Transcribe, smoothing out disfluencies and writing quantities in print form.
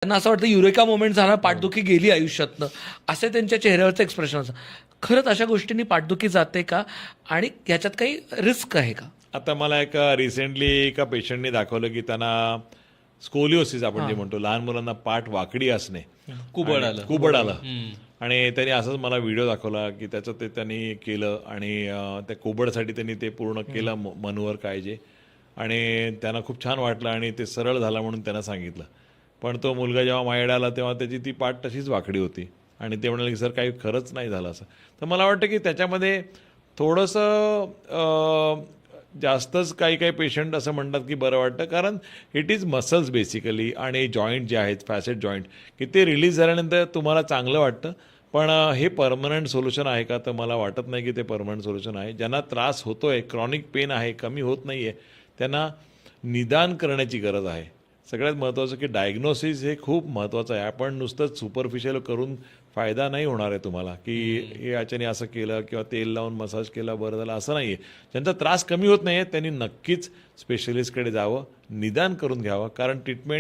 त्यांना असं वाटतं युरेका मोमेंट झाला, पाठदुखी गेली आयुष्यातनं, असे त्यांच्या चेहऱ्यावरचं एक्सप्रेशन असतं. खरंच अशा गोष्टींनी पाठदुखी जाते का आणि ह्याच्यात काही रिस्क आहे का? आता मला रिसेंटली एका पेशंटने दाखवलं की त्यांना स्कोलिओसिस आपण जे म्हणतो, लहान मुलांना पाठ वाकडी असणे, कुबड आलं. आणि त्यांनी असंच मला व्हिडिओ दाखवला की त्याचं ते त्यांनी केलं आणि त्या कुबडसाठी त्यांनी ते पूर्ण केलं मनोवर काळजी, आणि त्यांना खूप छान वाटलं आणि ते सरळ झालं म्हणून त्यांना सांगितलं. पण तो मुलगा जेव्हा माझ्याकडे आला तेव्हा त्याची ती पाठ तशीच वाकडी होती आणि ते म्हणाले की सर काही खरंच नाही झालं असं. तर मला वाटतं की त्याच्यामध्ये थोडंसं जास्तच काही काही पेशंट असं म्हणतात की बरं वाटतं, कारण इट इज मसल्स बेसिकली, आणि जॉईंट जे आहेत फॅसेट जॉईंट की ते रिलीज झाल्यानंतर तुम्हाला चांगलं वाटतं. पण हे परमनंट सोल्युशन आहे का, तर मला वाटत नाही की ते परमनंट सोल्युशन आहे. ज्यांना त्रास होतोय, क्रॉनिक पेन आहे, कमी होत नाही आहे, त्यांना निदान करण्याची गरज आहे. सगळ्यात महत्त्वाचं की डायग्नोसिस हे खूप महत्त्वाचं आहे. आपण नुसतंच सुपरफिशियल करून फायदा नाही होणार आहे तुम्हाला, की हे याच्याने असं केलं किंवा तेल लावून मसाज केला बरं झालं, असं नाही आहे. ज्यांचा त्रास कमी होत नाही आहे त्यांनी नक्कीच स्पेशलिस्टकडे जावं, निदान करून घ्यावं, कारण ट्रीटमेंट